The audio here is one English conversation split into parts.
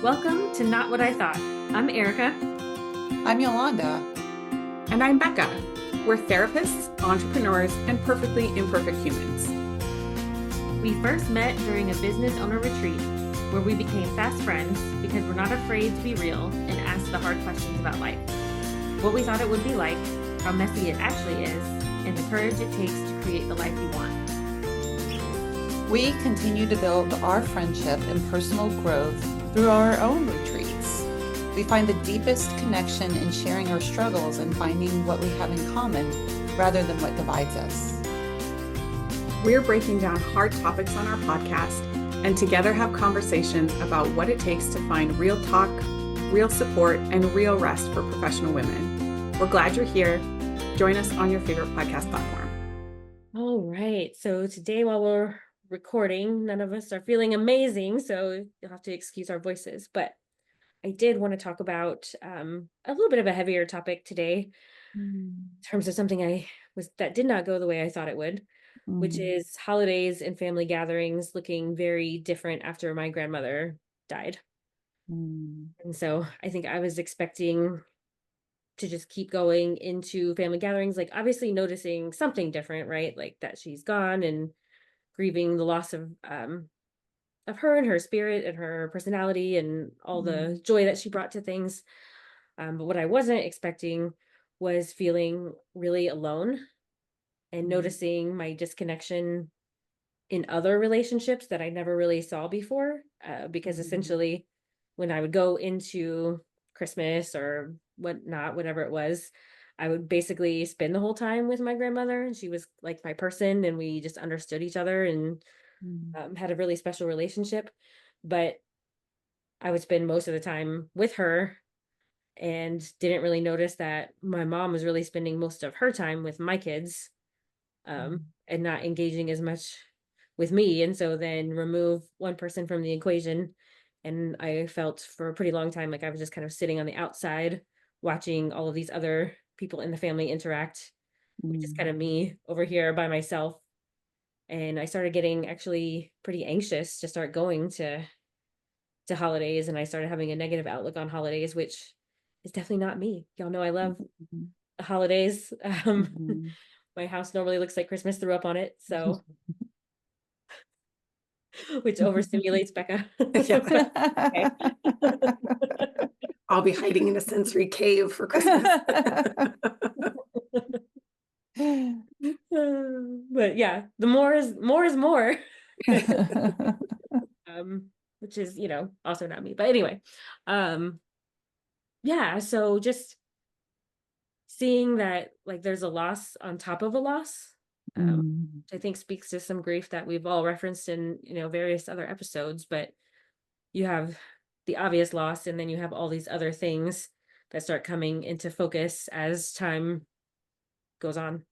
Welcome to Not What I Thought. I'm Eirka. I'm Yolanda. And I'm Becca. We're therapists, entrepreneurs, and perfectly imperfect humans. We first met during a business owner retreat where we became fast friends because we're not afraid to be real and ask the hard questions about life. What we thought it would be like, how messy it actually is, and the courage it takes to create the life we want. We continue to build our friendship and personal growth through our own retreats. We find the deepest connection in sharing our struggles and finding what we have in common rather than what divides us. We're breaking down hard topics on our podcast and together have conversations about what it takes to find real talk, real support, and real rest for professional women. We're glad you're here. Join us on your favorite podcast platform. All right. So today, while we're recording, none of us are feeling amazing, so you'll have to excuse our voices. But I did want to talk about a little bit of a heavier topic today in terms of something that did not go the way I thought it would, which is holidays and family gatherings looking very different after my grandmother died. And so I think I was expecting to just keep going into family gatherings, like obviously noticing something different, right? Like that she's gone and grieving the loss of her and her spirit and her personality and all the joy that she brought to things. But what I wasn't expecting was feeling really alone and noticing my disconnection in other relationships that I never really saw before. Because essentially, when I would go into Christmas or whatnot, whatever it was, I would basically spend the whole time with my grandmother, and she was like my person, and we just understood each other and had a really special relationship. But I would spend most of the time with her and didn't really notice that my mom was really spending most of her time with my kids, and not engaging as much with me. And so then remove one person from the equation. And I felt for a pretty long time like I was just kind of sitting on the outside watching all of these other people in the family interact, which is kind of me over here by myself. And I started getting actually pretty anxious to start going to holidays, and I started having a negative outlook on holidays, which is definitely not me. Y'all know I love holidays. My house normally looks like Christmas threw up on it, so which overstimulates Becca. Okay. I'll be hiding in a sensory cave for Christmas. But yeah, the more is more. Which is, also not me. But anyway, yeah, so just seeing that like there's a loss on top of a loss, which I think speaks to some grief that we've all referenced in, various other episodes. But you have the obvious loss, and then you have all these other things that start coming into focus as time goes on.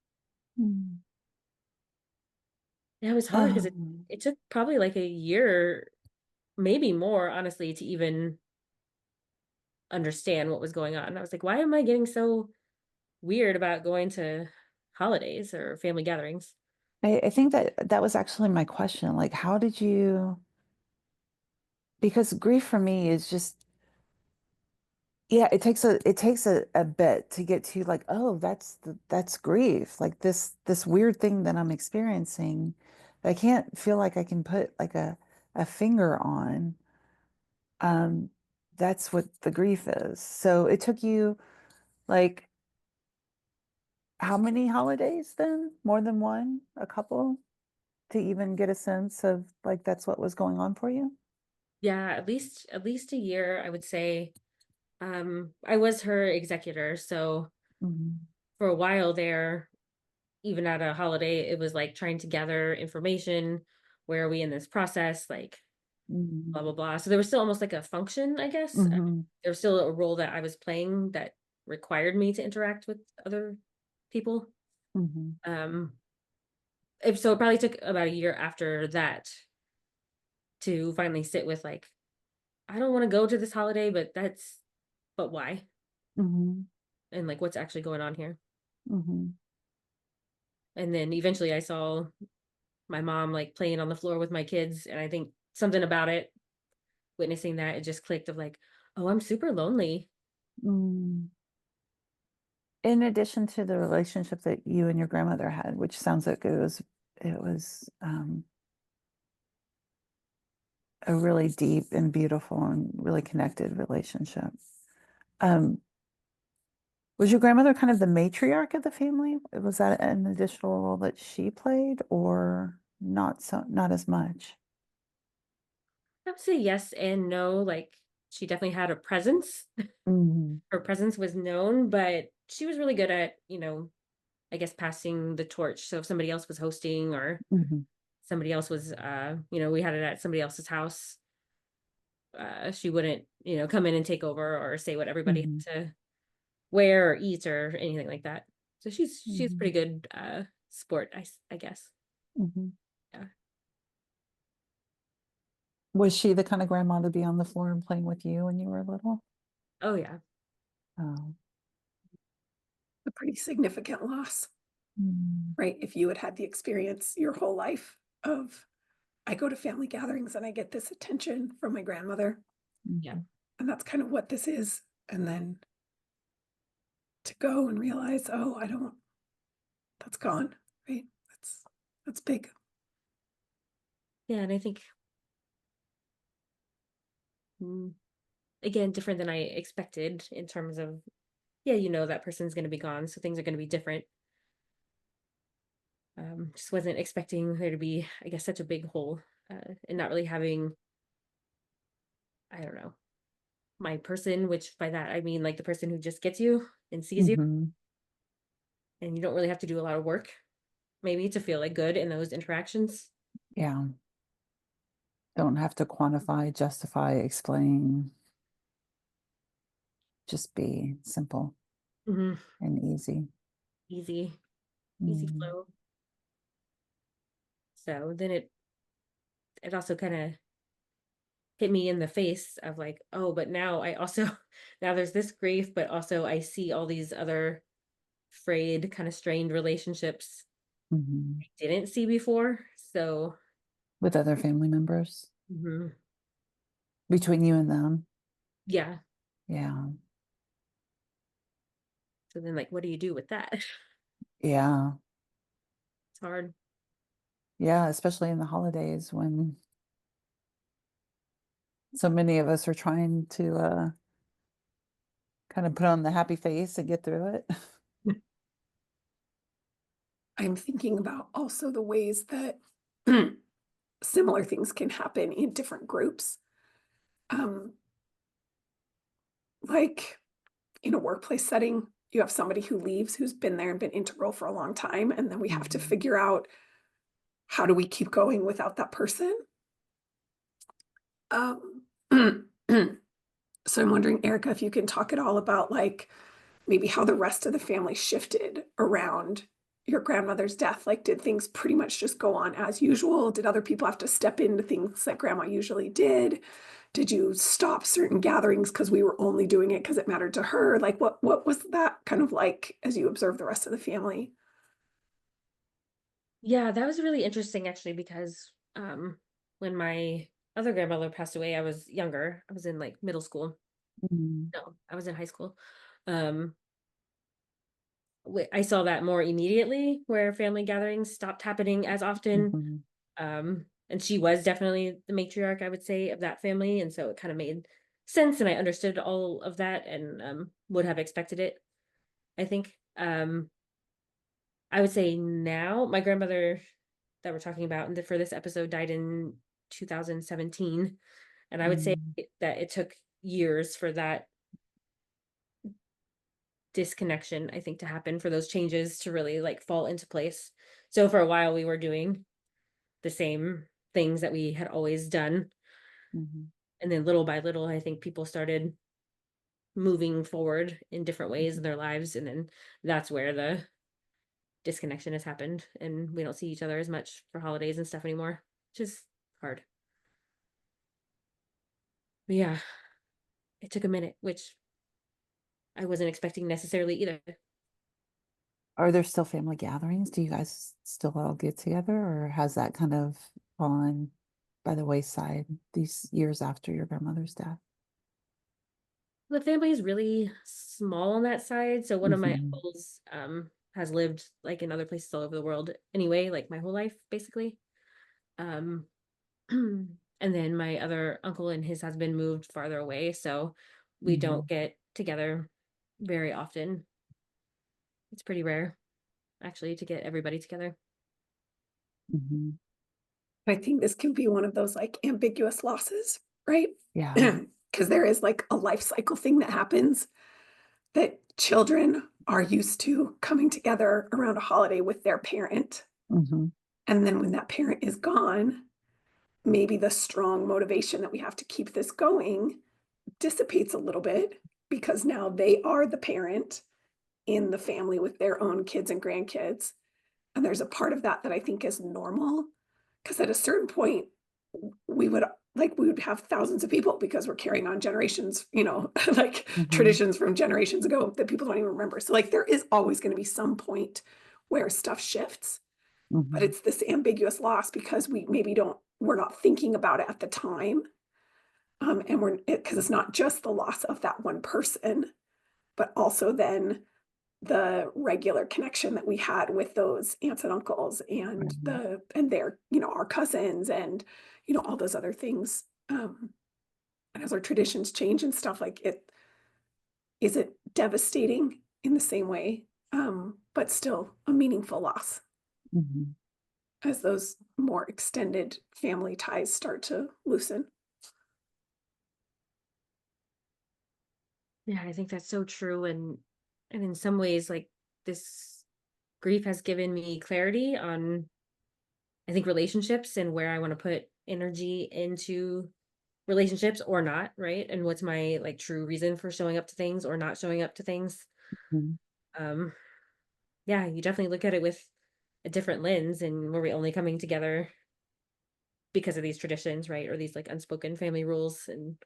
Yeah, it was hard because it took probably like a year, maybe more, honestly, to even understand what was going on. I was like, why am I getting so weird about going to holidays or family gatherings? I think that was actually my question. Like, how did you, because grief for me is just, yeah, it takes a bit to get to like, oh, that's grief. Like this weird thing that I'm experiencing. I can't feel like I can put like a finger on. Um, that's what the grief is. So it took you like how many holidays then? More than one? A couple? To even get a sense of like that's what was going on for you? Yeah, at least a year, I would say. I was her executor, so Mhm. for a while there, even at a holiday, it was like trying to gather information. Where are we in this process? Like, blah, Mhm. blah, blah. So there was still almost like a function, I guess. Mhm. There was still a role that I was playing that required me to interact with other people. Mhm. Um, if so, it probably took about a year after that to finally sit with like, I don't want to go to this holiday, but why? Mhm. And like, what's actually going on here? Mhm. And then eventually I saw my mom like playing on the floor with my kids, and I think something about it witnessing that, it just clicked of like, oh, I'm super lonely. Mm. In addition to the relationship that you and your grandmother had, which sounds like it was a really deep and beautiful and really connected relationship. Um, was your grandmother kind of the matriarch of the family? Was that an additional role that she played, or not as much? I would say yes and no. Like she definitely had a presence. Hmm. Her presence was known, but she was really good at, I guess passing the torch. So if somebody else was hosting or Hmm. somebody else was, we had it at somebody else's house, she wouldn't, come in and take over or say what everybody Hmm. had to wear or eat or anything like that. So she's Hmm. pretty good sport, I guess. Hmm. Yeah. Was she the kind of grandma to be on the floor and playing with you when you were little? Oh yeah. Oh. A pretty significant loss, Mm. right? If you had had the experience your whole life of, I go to family gatherings and I get this attention from my grandmother, Yeah. and that's kind of what this is. And then to go and realize, oh, I don't, that's gone, right? That's big. Yeah. And I think, mm, again, different than I expected in terms of, yeah, that person's going to be gone. So things are going to be different. Just wasn't expecting there to be, I guess, such a big hole, and not really having, I don't know, my person, which by that I mean like the person who just gets you and sees you, Hmm. and you don't really have to do a lot of work, maybe to feel like good in those interactions. Yeah. Don't have to quantify, justify, explain. Just be simple Hmm. and easy. Easy, easy Mm. flow. So then it also kind of hit me in the face of like, oh, but now I also now there's this grief, but also I see all these other frayed, kind of strained relationships Hmm. I didn't see before. So With other family members, mhm, between you and them. yeah. Yeah. So then, like, what do you do with that? Yeah. It's hard. Yeah. Especially in the holidays when so many of us are trying to kind of put on the happy face and get through it. I'm thinking about also the ways that similar things can happen in different groups. Um, like in a workplace setting, you have somebody who leaves who's been there and been integral for a long time, and then we have to Mhm. figure out, how do we keep going without that person? Um, so I'm wondering, Eirka, if you can talk at all about like maybe how the rest of the family shifted around your grandmother's death. Like, did things pretty much just go on as usual? Did other people have to step into things that grandma usually did? Did you stop certain gatherings because we were only doing it because it mattered to her? Like, what was that kind of like as you observed the rest of the family? Yeah, that was really interesting actually because when my other grandmother passed away, I was younger. I was in like middle school. Mhm. No, I was in high school. Um I saw that more immediately where family gatherings stopped happening as often. Mhm. And she was definitely the matriarch, I would say, of that family, and so it kind of made sense and I understood all of that and would have expected it, I think. I would say now my grandmother that we're talking about for this episode died in 2017. And I would say Mhm. that it took years for that disconnection, I think, to happen, for those changes to really like fall into place. So for a while we were doing the same things that we had always done. Mhm. And then little by little, I think people started moving forward in different ways in Mhm. their lives. And then that's where the disconnection has happened. And we don't see each other as much for holidays and stuff anymore, which is hard. But yeah, it took a minute, which I wasn't expecting necessarily either. Are there still family gatherings? Do you guys still all get together, or has that kind of fallen by the wayside these years after your grandmother's death? The family is really small on that side. So one of my Mhm. uncles has lived like in other places all over the world anyway, like my whole life basically. Um and then my other uncle and his husband moved farther away, so we don't Mhm. get together very often. It's pretty rare actually to get everybody together. Mhm. I think this can be one of those like ambiguous losses, right? Yeah. Because there is like a life cycle thing that happens that children are used to coming together around a holiday with their parent. Mhm. And then when that parent is gone, maybe the strong motivation that we have to keep this going dissipates a little bit because now they are the parent in the family with their own kids and grandkids. And there's a part of that that I think is normal because at a certain point, we would we would have thousands of people because we're carrying on generations, like Mhm. traditions from generations ago that people don't even remember. So like there is always going to be some point where stuff shifts, but Mhm. it's this ambiguous loss because we're not thinking about it at the time. And because it's not just the loss of that one person, but also then the regular connection that we had with those aunts and uncles and Right. their, our cousins and, all those other things. And as our traditions change and stuff like is it devastating in the same way, but still a meaningful loss Mhm. as those more extended family ties start to loosen. Yeah, I think that's so true, and in some ways like this grief has given me clarity on I think relationships and where I want to put energy into relationships or not, right? And what's my like true reason for showing up to things or not showing up to things. Mhm. Um yeah, you definitely look at it with a different lens, and were we only coming together because of these traditions, right? Or these like unspoken family rules, and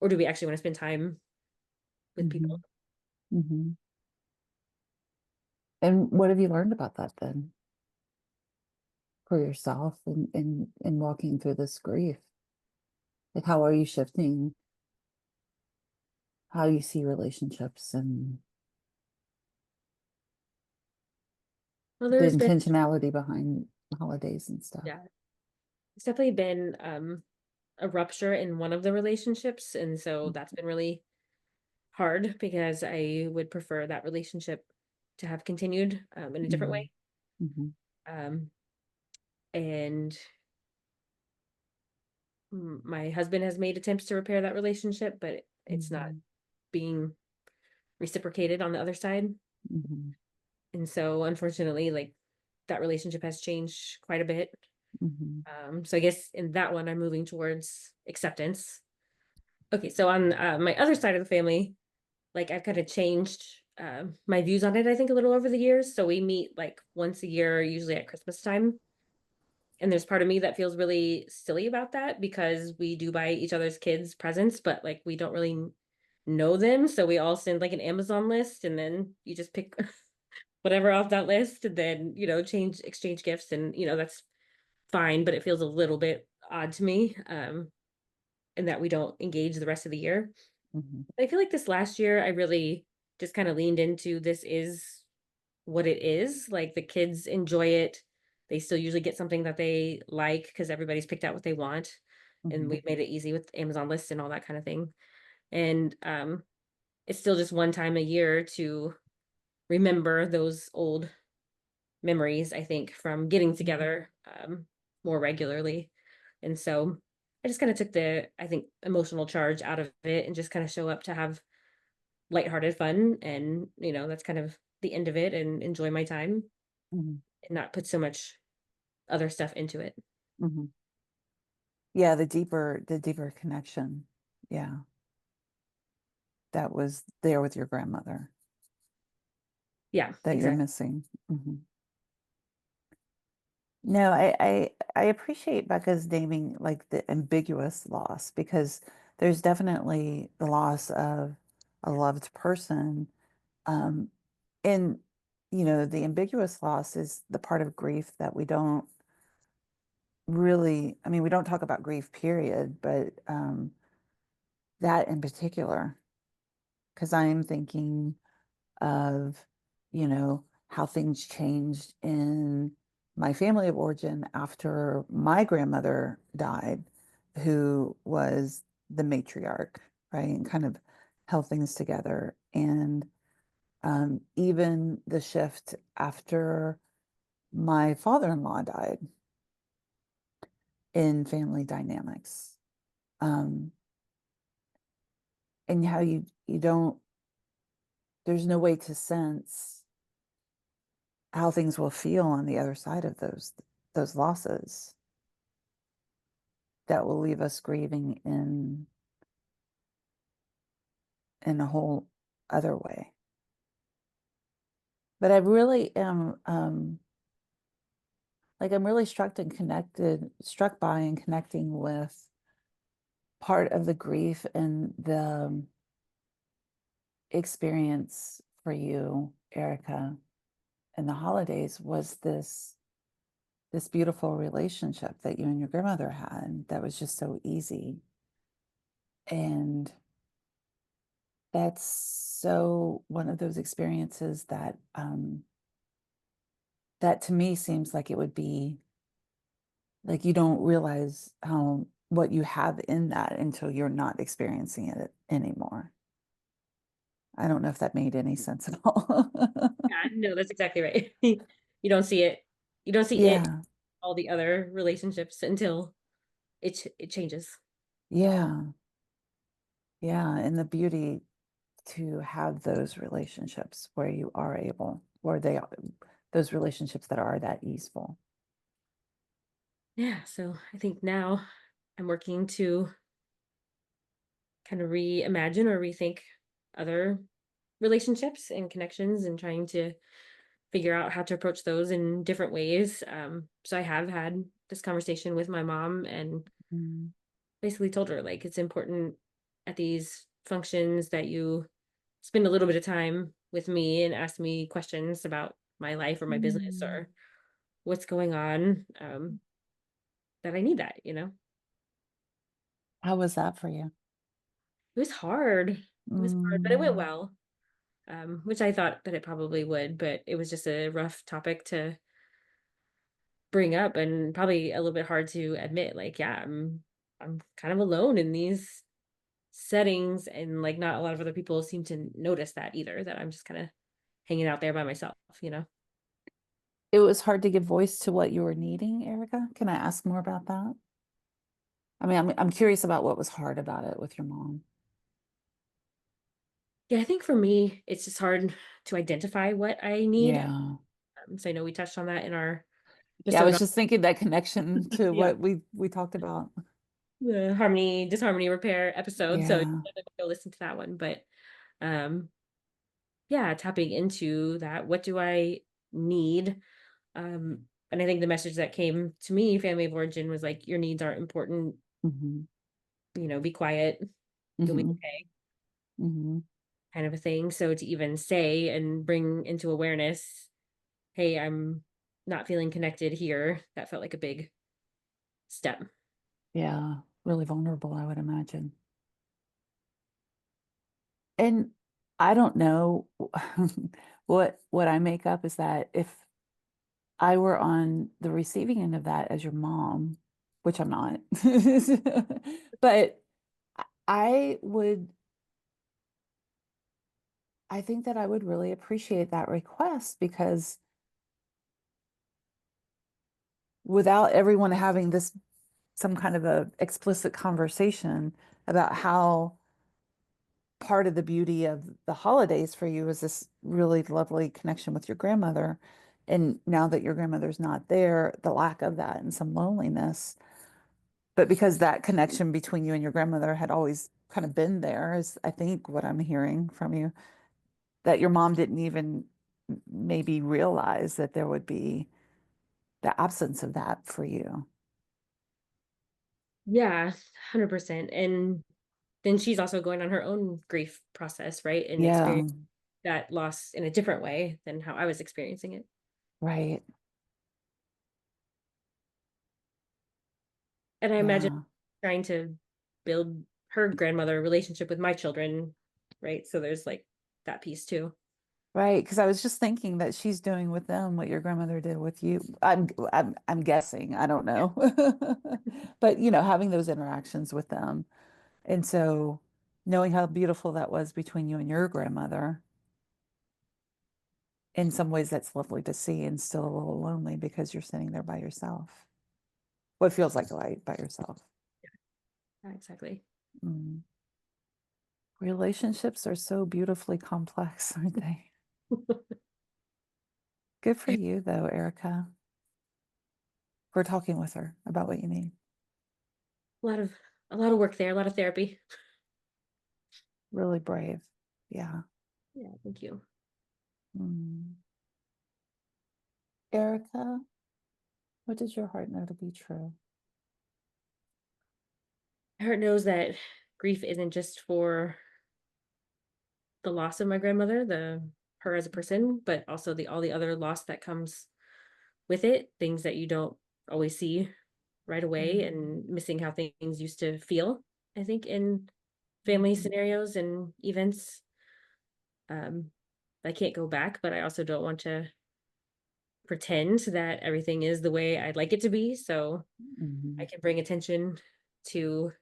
or do we actually want to spend time with people? Mhm. Mhm. And what have you learned about that then for yourself and walking through this grief? Like, how are you shifting how you see relationships and Well, the there's been intentionality behind holidays and stuff? yeah, it's definitely been a rupture in one of the relationships, and so that's been really hard because I would prefer that relationship to have continued in a different Mhm. way. Mhm. Um, and my husband has made attempts to repair that relationship, but it's not Mhm. being reciprocated on the other side. Mhm. And so, unfortunately, like that relationship has changed quite a bit. Mhm. So I guess in that one, I'm moving towards acceptance. Okay, so on my other side of the family, like I've kind of changed my views on it, I think, a little over the years. So we meet like once a year, usually at Christmas time. And there's part of me that feels really silly about that because we do buy each other's kids presents, but like we don't really know them. So we all send like an Amazon list, and then you just pick whatever off that list and then, change, exchange gifts. And, that's fine, but it feels a little bit odd to me. And that we don't engage the rest of the year. Mhm. I feel like this last year, I really just kind of leaned into this is what it is. Like the kids enjoy it. They still usually get something that they like because everybody's picked out what they want. And Mhm. we've made it easy with Amazon lists and all that kind of thing. And it's still just one time a year to remember those old memories, I think, from getting together more regularly. And so I just kind of took the, I think, emotional charge out of it and just kind of show up to have lighthearted fun. And, that's kind of the end of it, and enjoy my time Mhm. and not put so much other stuff into it. Mhm. Yeah, the deeper connection. Yeah, that was there with your grandmother Yeah, that you're exactly. missing. Mhm. No, I appreciate Becca's naming like the ambiguous loss because there's definitely the loss of a loved person. Um, and the ambiguous loss is the part of grief that we don't really, I mean, we don't talk about grief, period, but that in particular, because I'm thinking of, how things changed in my family of origin after my grandmother died, who was the matriarch, right? And kind of held things together. And even the shift after my father-in-law died in family dynamics. Um, and how you don't, there's no way to sense how things will feel on the other side of those losses that will leave us grieving in a whole other way. But I really am like I'm really struck by and connecting with part of the grief and the experience for you, Erica, in the holidays was this beautiful relationship that you and your grandmother had that was just so easy. And that's so one of those experiences that to me seems like it would be like you don't realize how what you have in that until you're not experiencing it anymore. I don't know if that made any sense at all. Yeah, no, that's exactly right. You don't see it. You don't see it, Yeah, all the other relationships until it changes. yeah, yeah. And the beauty to have those relationships where you are able, where they are, those relationships that are that easeful. Yeah, so I think now I'm working to kind of reimagine or rethink other relationships and connections and trying to figure out how to approach those in different ways. So I have had this conversation with my mom and Mm. basically told her like it's important at these functions that you spend a little bit of time with me and ask me questions about my life or my business Mm. or what's going on, that I need that. How was that for you? It was hard. It was hard, but it went Mm. well. Which I thought that it probably would, but it was just a rough topic to bring up and probably a little bit hard to admit. Like, yeah, I'm kind of alone in these settings, and like not a lot of other people seem to notice that either, that I'm just kind of hanging out there by myself. It was hard to give voice to what you were needing, Erica. Can I ask more about that? I mean, I'm curious about what was hard about it with your mom. Yeah, I think for me, it's just hard to identify what I need. Yeah. So I know we touched on that in our Yeah, I episode was on just thinking that connection to yeah, what we talked about. the harmony disharmony repair episode. So Yeah. go listen to that one. But um yeah, tapping into that. What do I need? And I think the message that came to me, family of origin, was like, your needs aren't important, Hmm. be quiet, you'll be Hmm. okay, Hmm. kind of a thing. So to even say and bring into awareness, hey, I'm not feeling connected here, that felt like a big step. Yeah. Really vulnerable, I would imagine. And I don't know what I make up is that if I were on the receiving end of that as your mom, which I'm not, but I would, I think that I would really appreciate that request because without everyone having this some kind of a explicit conversation about how part of the beauty of the holidays for you is this really lovely connection with your grandmother. And now that your grandmother's not there, the lack of that and some loneliness. But because that connection between you and your grandmother had always kind of been there, is I think what I'm hearing from you, that your mom didn't even maybe realize that there would be the absence of that for you. Yeah, 100%. And then she's also going on her own grief process, right? And Yeah, experience that loss in a different way than how I was experiencing it. right. And I imagine Yeah. trying to build her grandmother relationship with my children, right? So there's like that piece too. Right, because I was just thinking that she's doing with them what your grandmother did with you. I'm guessing. I don't know. But having those interactions with them. And so knowing how beautiful that was between you and your grandmother, in some ways that's lovely to see and still a little lonely because you're sitting there by yourself. What feels like by yourself. Yeah, exactly. Mm. Relationships are so beautifully complex, aren't they? Good for you though, Eirka, for talking with her about what you need. A lot of work there, a lot of therapy. Really brave. Yeah. Yeah, thank you. Mm. Eirka, what does your heart know to be true? My heart knows that grief isn't just for the loss of my grandmother, her as a person, but also all the other loss that comes with it, things that you don't always see right away, and missing how things used to feel, I think, in family scenarios and events. I can't go back, but I also don't want to pretend that everything is the way I'd like it to be. So I Mhm. can bring attention to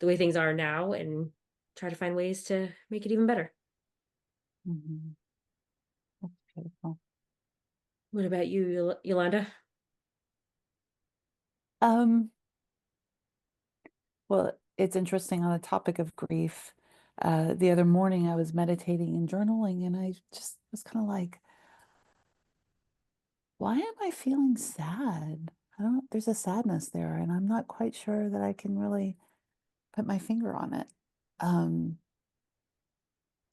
the way things are now and try to find ways to make it even better. Mhm. That's beautiful. What about you, Yolanda? Um, well, it's interesting on the topic of grief. The other morning I was meditating and journaling, and I just was kind of like, why am I feeling sad? There's a sadness there, and I'm not quite sure that I can really put my finger on it. Um,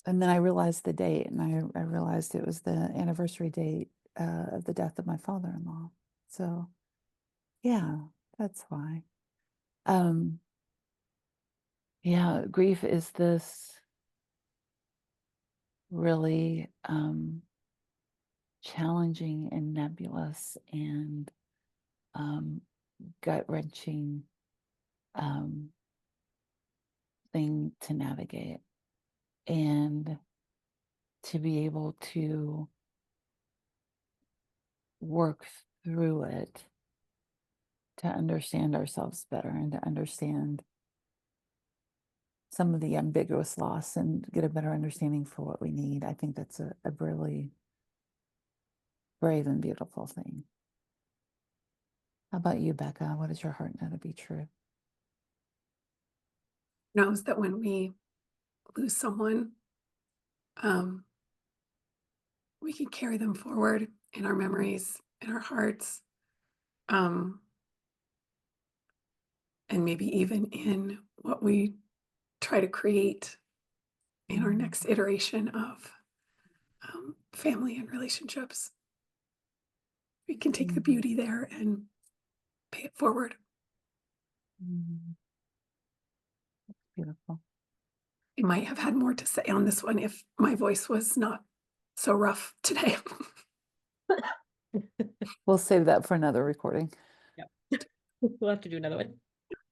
and then I realized the date, and I realized it was the anniversary date of the death of my father-in-law. So, yeah, that's why. Um, yeah, grief is this really challenging and nebulous and um, gut-wrenching um, thing to navigate. And to be able to work through it, to understand ourselves better and to understand some of the ambiguous loss and get a better understanding for what we need. I think that's a really brave and beautiful thing. How about you, Becca? What does your heart know to be true? Knows that when we lose someone, we can carry them forward in our memories, in our hearts, um, and maybe even in what we try to create in our next iteration of family and relationships. We can take the beauty there and pay it forward. Beautiful. I might have had more to say on this one if my voice was not so rough today. We'll save that for another recording. Yep. We'll have to do another one.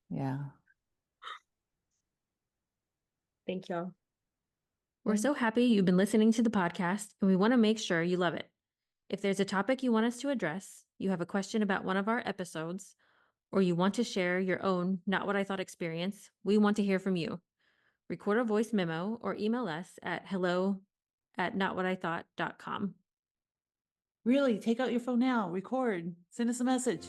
Yeah. Thank y'all. We're so happy you've been listening to the podcast, and we want to make sure you love it. If there's a topic you want us to address, you have a question about one of our episodes, or you want to share your own Not What I Thought experience, we want to hear from you. Record a voice memo or email us at hello@notwhatithought.com. Really, take out your phone now, record, send us a message.